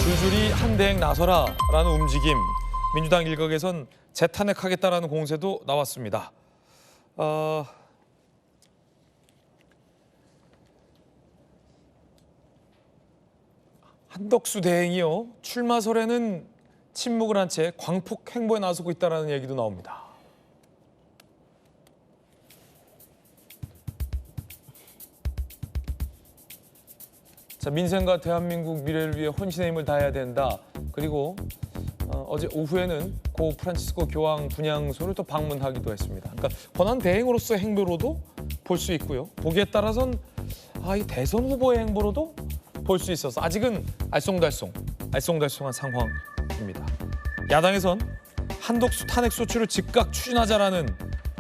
줄줄이 한대행 나서라라는 움직임, 민주당 일각에선 재탄핵하겠다라는 공세도 나왔습니다. 한덕수 대행이요, 출마설에는 침묵을 한 채 광폭 행보에 나서고 있다는 얘기도 나옵니다. 자, 민생과 대한민국 미래를 위해 혼신의 힘을 다해야 된다. 그리고 어제 오후에는 고 프란치스코 교황 분향소를 또 방문하기도 했습니다. 그러니까 권한 대행으로서의 행보로도 볼 수 있고요. 보기에 따라선 이 대선 후보의 행보로도 볼 수 있어서 아직은 알쏭달쏭한 상황입니다. 야당에선 한덕수 탄핵 소추를 즉각 추진하자라는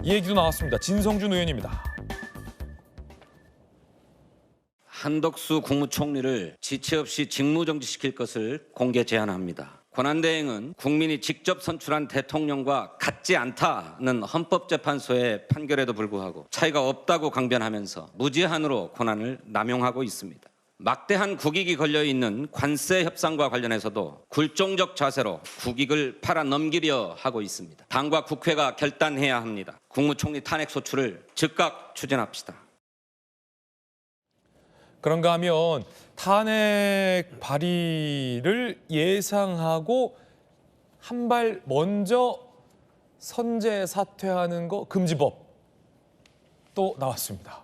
얘기도 나왔습니다. 진성준 의원입니다. 한덕수 국무총리를 지체 없이 직무정지시킬 것을 공개 제안합니다. 권한대행은 국민이 직접 선출한 대통령과 같지 않다는 헌법재판소의 판결에도 불구하고 차이가 없다고 강변하면서 무제한으로 권한을 남용하고 있습니다. 막대한 국익이 걸려있는 관세 협상과 관련해서도 굴종적 자세로 국익을 팔아넘기려 하고 있습니다. 당과 국회가 결단해야 합니다. 국무총리 탄핵 소추를 즉각 추진합시다. 그런가 하면 탄핵 발의를 예상하고 한 발 먼저 선제 사퇴하는 거 금지법 또 나왔습니다.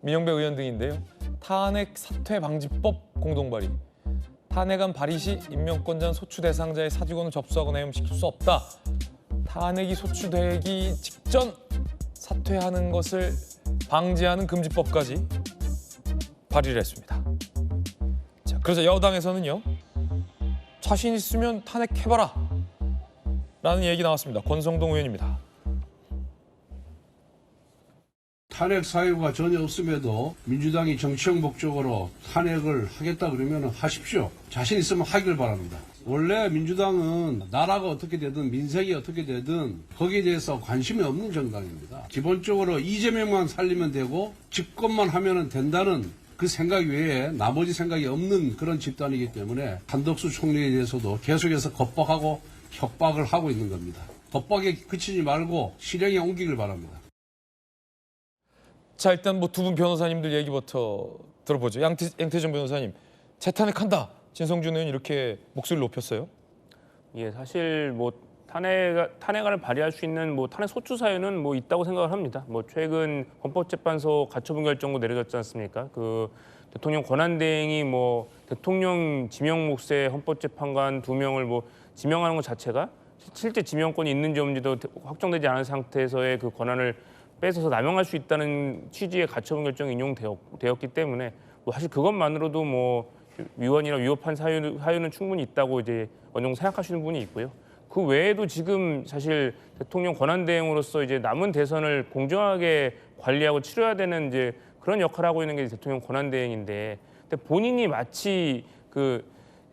민영배 의원 등인데요. 탄핵 사퇴 방지법 공동 발의. 탄핵안 발의 시 임명권자는 소추 대상자의 사직원을 접수하거나 해임시킬 수 없다. 탄핵이 소추되기 직전 사퇴하는 것을 방지하는 금지법까지 발의를 했습니다. 자, 그래서 여당에서는요, 자신 있으면 탄핵해봐라 라는 얘기 나왔습니다. 권성동 의원입니다. 탄핵 사유가 전혀 없음에도 민주당이 정치적 목적으로 탄핵을 하겠다 그러면 하십시오. 자신 있으면 하길 바랍니다. 원래 민주당은 나라가 어떻게 되든 민생이 어떻게 되든 거기에 대해서 관심이 없는 정당입니다. 기본적으로 이재명만 살리면 되고 집권만 하면 된다는 그 생각 외에 나머지 생각이 없는 그런 집단이기 때문에 한덕수 총리에 대해서도 계속해서 겁박하고 협박을 하고 있는 겁니다. 겁박에 그치지 말고 실행에 옮기길 바랍니다. 자, 일단 두 분 변호사님들 얘기부터 들어보죠. 양태전 변호사님, 재탄핵한다. 진성준 의원 이렇게 목소리를 높였어요. 예, 사실 탄핵안을 발의할 수 있는 탄핵 소추 사유는 있다고 생각을 합니다. 최근 헌법재판소 가처분 결정도 내려졌지 않습니까? 그 대통령 권한대행이 대통령 지명 몫의 헌법재판관 2명을 지명하는 것 자체가 실제 지명권이 있는지 없는지도 확정되지 않은 상태에서의 그 권한을 뺏어서 남용할 수 있다는 취지의 가처분 결정이 인용되었기 때문에 사실 그것만으로도 위헌이나 위법한 사유는 충분히 있다고 이제 어느 정도 생각하시는 분이 있고요. 그 외에도 지금 사실 대통령 권한대행으로서 이제 남은 대선을 공정하게 관리하고 치러야 되는 이제 그런 역할을 하고 있는 게 대통령 권한대행인데, 근데 본인이 마치 그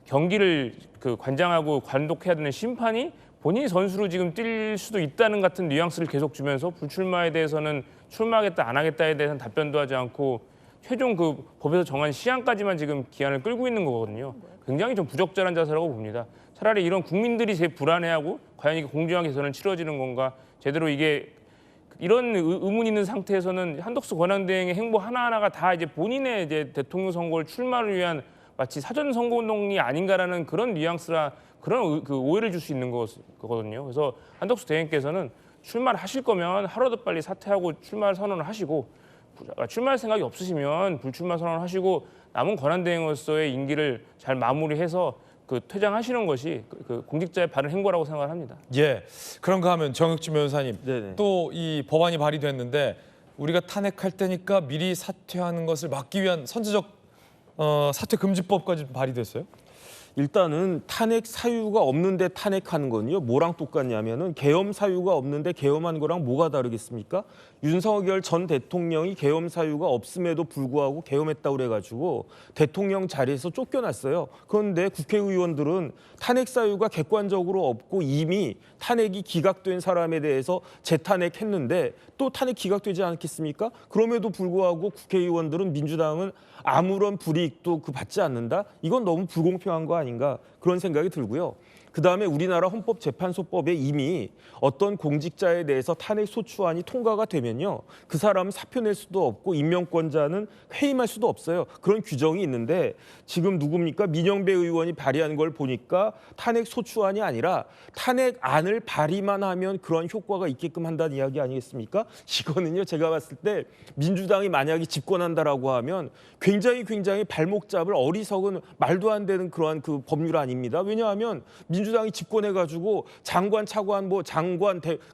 경기를 관장하고 관독해야 되는 심판이 본인이 선수로 지금 뛸 수도 있다는 같은 뉘앙스를 계속 주면서 불출마에 대해서는 출마하겠다 안 하겠다에 대해서는 답변도 하지 않고 최종 그 법에서 정한 시한까지만 지금 기한을 끌고 있는 거거든요. 굉장히 좀 부적절한 자세라고 봅니다. 차라리 이런 국민들이 제일 불안해하고 과연 이게 공정하게 대선을 치러지는 건가, 제대로 이게 이런 의문이 있는 상태에서는 한덕수 권한대행의 행보 하나하나가 다 이제 본인의 이제 대통령 선거를 출마를 위한 마치 사전 선거운동이 아닌가라는 그런 뉘앙스라 그런 오해를 줄 수 있는 거거든요. 그래서 한덕수 대행께서는 출마를 하실 거면 하루도 빨리 사퇴하고 출마 선언을 하시고, 출마할 생각이 없으시면 불출마 선언을 하시고 남은 권한대행으로서의 임기를 잘 마무리해서 퇴장하시는 것이 공직자의 바른 행보라고 생각을 합니다. 예, 그런가 하면 정혁진 변호사님, 또 이 법안이 발의됐는데 우리가 탄핵할 때니까 미리 사퇴하는 것을 막기 위한 선제적 사퇴 금지법까지 발의됐어요? 일단은 탄핵 사유가 없는데 탄핵하는 건요, 뭐랑 똑같냐면은 계엄 사유가 없는데 계엄한 거랑 뭐가 다르겠습니까? 윤석열 전 대통령이 계엄 사유가 없음에도 불구하고 계엄했다고 그래가지고 대통령 자리에서 쫓겨났어요. 그런데 국회의원들은 탄핵 사유가 객관적으로 없고 이미 탄핵이 기각된 사람에 대해서 재탄핵했는데 또 탄핵 기각되지 않겠습니까? 그럼에도 불구하고 국회의원들은 민주당은 아무런 불이익도 받지 않는다? 이건 너무 불공평한 거 아닌가 그런 생각이 들고요. 그다음에 우리나라 헌법재판소법에 이미 어떤 공직자에 대해서 탄핵 소추안이 통과가 되면요. 그 사람은 사표 낼 수도 없고 임명권자는 해임할 수도 없어요. 그런 규정이 있는데 지금 누굽니까? 민영배 의원이 발의한 걸 보니까 탄핵 소추안이 아니라 탄핵안을 발의만 하면 그런 효과가 있게끔 한다는 이야기 아니겠습니까? 이거는요. 제가 봤을 때 민주당이 만약에 집권한다라고 하면 굉장히 발목 잡을 어리석은 말도 안 되는 그러한 그 법률 아닙니다. 왜냐하면 민주당이 집권해가지고 장관, 차관,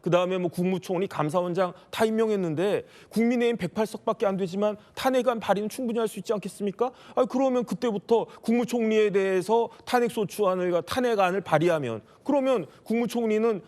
그다음에 국무총리, 감사원장 다 임명했는데 국민의힘 108석밖에 안 되지만 탄핵안 발의는 충분히 할 수 있지 않겠습니까? 그러면 그때부터 국무총리에 대해서 탄핵안을 발의하면 그러면 국무총리는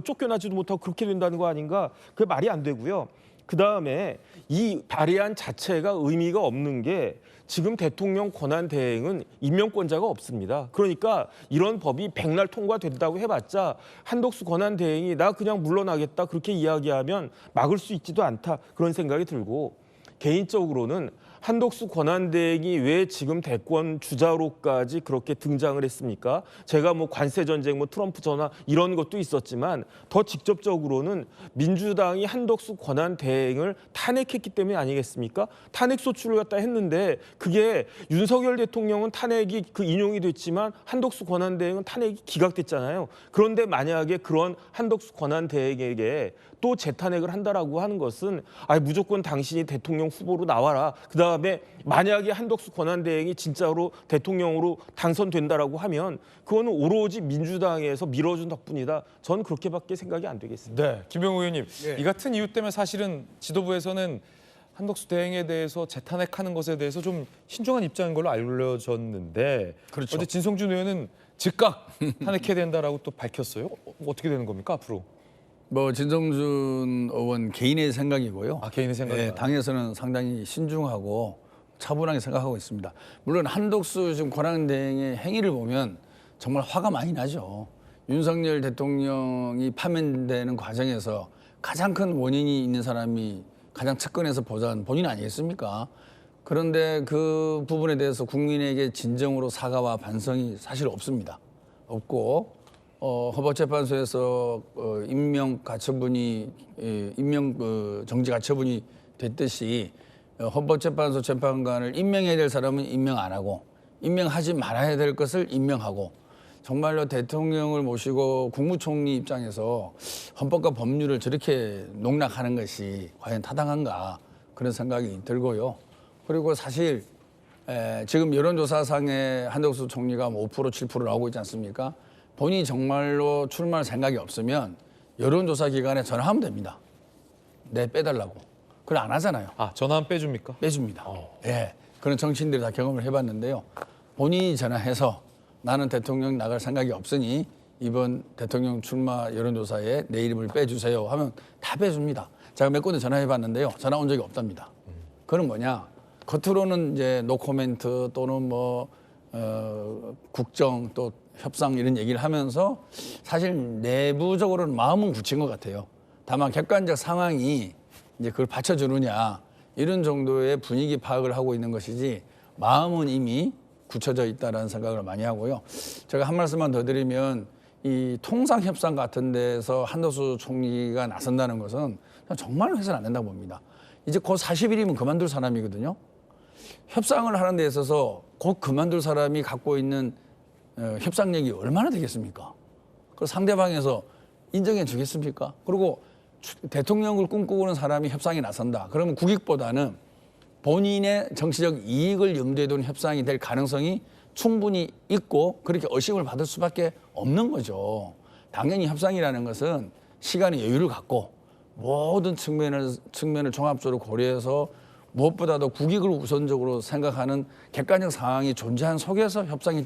쫓겨나지도 못하고 그렇게 된다는 거 아닌가? 그게 말이 안 되고요. 그다음에 이 발의안 자체가 의미가 없는 게 지금 대통령 권한 대행은 임명권자가 없습니다. 그러니까 이런 법이 백날 통과된다고 해봤자 한덕수 권한 대행이 나 그냥 물러나겠다 그렇게 이야기하면 막을 수 있지도 않다 그런 생각이 들고 개인적으로는 한덕수 권한대행이 왜 지금 대권 주자로까지 그렇게 등장을 했습니까? 제가 관세 전쟁, 트럼프 전화 이런 것도 있었지만 더 직접적으로는 민주당이 한덕수 권한대행을 탄핵했기 때문이 아니겠습니까? 탄핵 소추를 갖다 했는데 그게 윤석열 대통령은 탄핵이 인용이 됐지만 한덕수 권한대행은 탄핵이 기각됐잖아요. 그런데 만약에 그런 한덕수 권한대행에게 또 재탄핵을 한다라고 하는 것은 무조건 당신이 대통령 후보로 나와라. 그다음에 만약에 한덕수 권한대행이 진짜로 대통령으로 당선된다라고 하면 그거는 오로지 민주당에서 밀어준 덕분이다. 저는 그렇게밖에 생각이 안 되겠습니다. 네, 김병우 의원님. 이 같은 이유 때문에 사실은 지도부에서는 한덕수 대행에 대해서 재탄핵하는 것에 대해서 좀 신중한 입장인 걸로 알려졌는데 그렇죠. 어제 진성준 의원은 즉각 탄핵해야 된다라고 또 밝혔어요. 어떻게 되는 겁니까 앞으로? 진성준 의원 개인의 생각이고요. 개인의 생각이다. 당에서는 상당히 신중하고 차분하게 생각하고 있습니다. 물론 한덕수 지금 권한대행의 행위를 보면 정말 화가 많이 나죠. 윤석열 대통령이 파면되는 과정에서 가장 큰 원인이 있는 사람이 가장 측근에서 보좌한 본인 아니겠습니까? 그런데 그 부분에 대해서 국민에게 진정으로 사과와 반성이 사실 없습니다. 없고 헌법재판소에서 임명 정지 가처분이 됐듯이 헌법재판소 재판관을 임명해야 될 사람은 임명 안 하고 임명하지 말아야 될 것을 임명하고 정말로 대통령을 모시고 국무총리 입장에서 헌법과 법률을 저렇게 농락하는 것이 과연 타당한가 그런 생각이 들고요. 그리고 사실 지금 여론조사상에 한덕수 총리가 5% 7% 나오고 있지 않습니까? 본인이 정말로 출마할 생각이 없으면 여론조사 기관에 전화하면 됩니다. 빼달라고. 그걸 안 하잖아요. 전화하면 빼줍니까? 빼줍니다. 그런 정치인들이 다 경험을 해봤는데요. 본인이 전화해서 나는 대통령 나갈 생각이 없으니 이번 대통령 출마 여론조사에 내 이름을 빼주세요 하면 다 빼줍니다. 제가 몇 군데 전화해봤는데요. 전화 온 적이 없답니다. 그건 뭐냐? 겉으로는 이제 노코멘트 또는 국정 또 협상 이런 얘기를 하면서 사실 내부적으로는 마음은 굳힌 것 같아요. 다만 객관적 상황이 이제 그걸 받쳐주느냐 이런 정도의 분위기 파악을 하고 있는 것이지 마음은 이미 굳혀져 있다는 생각을 많이 하고요. 제가 한 말씀만 더 드리면 이 통상협상 같은 데서 한덕수 총리가 나선다는 것은 정말 해서는 안 된다고 봅니다. 이제 곧 40일이면 그만둘 사람이거든요. 협상을 하는 데 있어서 곧 그만둘 사람이 갖고 있는 협상력이 얼마나 되겠습니까? 그 상대방에서 인정해 주겠습니까? 그리고 대통령을 꿈꾸는 사람이 협상에 나선다. 그러면 국익보다는 본인의 정치적 이익을 염두에 둔 협상이 될 가능성이 충분히 있고 그렇게 의심을 받을 수밖에 없는 거죠. 당연히 협상이라는 것은 시간의 여유를 갖고 모든 측면을 종합적으로 고려해서 무엇보다도 국익을 우선적으로 생각하는 객관적 상황이 존재한 속에서 협상이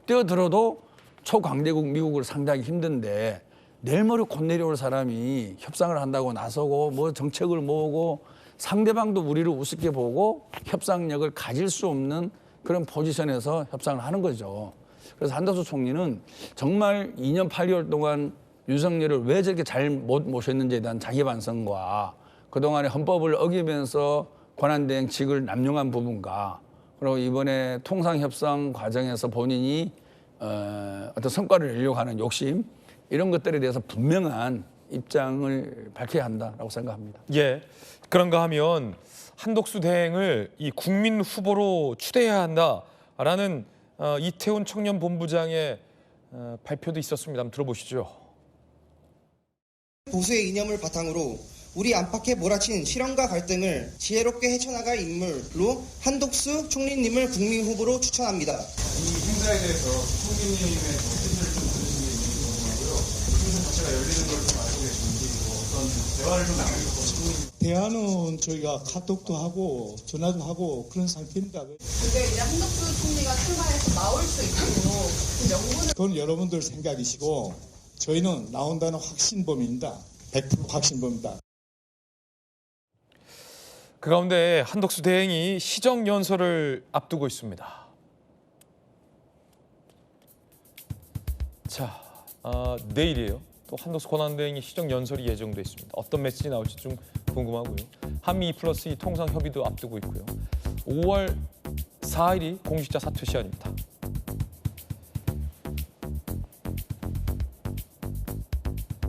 뛰어들어도 초강대국 미국을 상대하기 힘든데 내일 모레 곧 내려올 사람이 협상을 한다고 나서고 뭐 정책을 모으고 상대방도 우리를 우습게 보고 협상력을 가질 수 없는 그런 포지션에서 협상을 하는 거죠. 그래서 한덕수 총리는 정말 2년 8개월 동안 윤석열을 왜 저렇게 잘 못 모셨는지에 대한 자기 반성과 그동안에 헌법을 어기면서 권한대행직을 남용한 부분과 그리고 이번에 통상협상 과정에서 본인이 어떤 성과를 내려고 하는 욕심 이런 것들에 대해서 분명한 입장을 밝혀야 한다라고 생각합니다. 예, 그런가 하면 한덕수 대행을 이 국민 후보로 추대해야 한다라는 이태훈 청년본부장의 발표도 있었습니다. 한번 들어보시죠. 보수의 이념을 바탕으로 우리 안팎에 몰아친 실현과 갈등을 지혜롭게 헤쳐나갈 인물로 한덕수 총리님을 국민 후보로 추천합니다. 이 행사에 대해서 총리님의 뜻을 좀 들으신 게 있는지 궁금하고요. 행사 자체가 열리는 걸 좀 알고 계시는지 어떤 대화를 좀 나누실 건지. 대화는 저희가 카톡도 하고 전화도 하고 그런 상태입니다. 근데 이제 한덕수 총리가 출마해서 나올 수 있도록 그 명분을 그건 여러분들 생각이시고 저희는 나온다는 확신범입니다. 100% 확신범입니다. 그 가운데 한덕수 대행이 시정연설을 앞두고 있습니다. 자, 내일이에요. 또 한덕수 권한대행이 시정연설이 예정돼 있습니다. 어떤 메시지 나올지 좀 궁금하고요. 한미 2+2 통상협의도 앞두고 있고요. 5월 4일이 공직자 사퇴 시한입니다.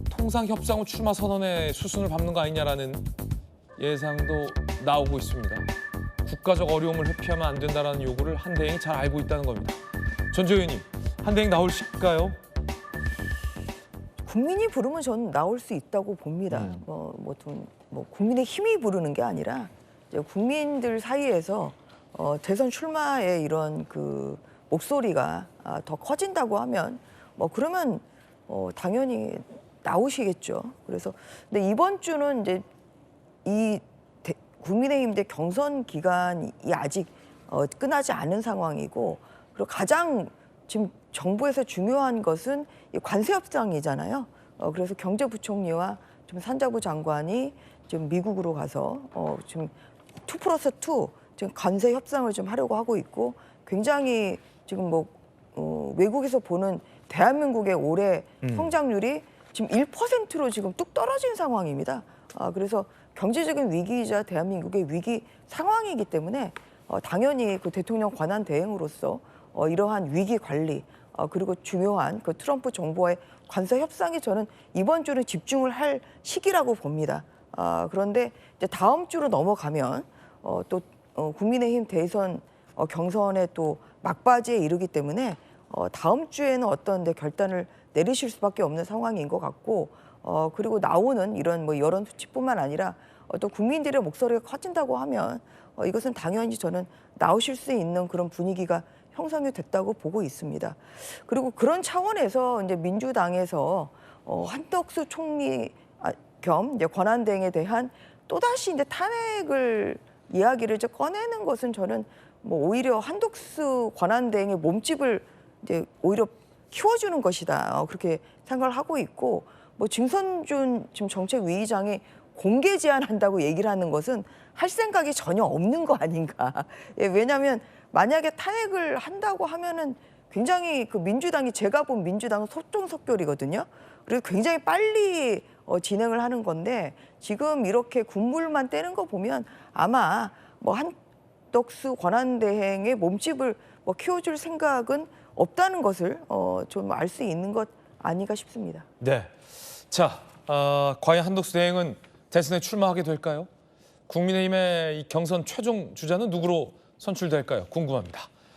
통상협상 후 출마 선언에 수순을 밟는 거 아니냐라는 예상도 나오고 있습니다. 국가적 어려움을 회피하면 안 된다는 요구를 한 대행이 잘 알고 있다는 겁니다. 전재 의원님, 한 대행 나오실까요? 국민이 부르면 저는 나올 수 있다고 봅니다. 국민의 힘이 부르는 게 아니라 이제 국민들 사이에서 대선 출마의 이런 그 목소리가 더 커진다고 하면 그러면 당연히 나오시겠죠. 그래서 근데 이번 주는 이제 이 국민의힘 대 경선 기간이 아직 끝나지 않은 상황이고 그리고 가장 지금 정부에서 중요한 것은 이 관세 협상이잖아요. 그래서 경제부총리와 지금 산자부 장관이 지금 미국으로 가서 지금 2+2 지금 관세 협상을 좀 하려고 하고 있고 굉장히 지금 외국에서 보는 대한민국의 올해 성장률이 지금 1%로 지금 뚝 떨어진 상황입니다. 그래서 경제적인 위기이자 대한민국의 위기 상황이기 때문에 당연히 그 대통령 권한 대행으로서 이러한 위기 관리 그리고 중요한 그 트럼프 정부와의 관세 협상이 저는 이번 주는 집중을 할 시기라고 봅니다. 그런데 이제 다음 주로 넘어가면 또 국민의힘 대선 경선에 또 막바지에 이르기 때문에 다음 주에는 어떤 결단을 내리실 수밖에 없는 상황인 것 같고 그리고 나오는 이런 여론 수치뿐만 아니라 또 국민들의 목소리가 커진다고 하면 이것은 당연히 저는 나오실 수 있는 그런 분위기가 형성이 됐다고 보고 있습니다. 그리고 그런 차원에서 이제 민주당에서 한덕수 총리 겸 이제 권한대행에 대한 또다시 이제 탄핵을 이야기를 이제 꺼내는 것은 저는 오히려 한덕수 권한대행의 몸집을 이제 오히려 키워주는 것이다 그렇게 생각을 하고 있고 증선준 지금 정책위의장이 공개 제안한다고 얘기를 하는 것은 할 생각이 전혀 없는 거 아닌가. 왜냐하면 만약에 탄핵을 한다고 하면은 굉장히 그 민주당이 제가 본 민주당은 속전속결이거든요. 그래서 굉장히 빨리 진행을 하는 건데 지금 이렇게 군물만 떼는 거 보면 아마 한덕수 권한대행의 몸집을 키워줄 생각은 없다는 것을 좀 알 수 있는 것 아닌가 싶습니다. 네. 자, 과연 한덕수 대행은 대선에 출마하게 될까요? 국민의힘의 이 경선 최종 주자는 누구로 선출될까요? 궁금합니다.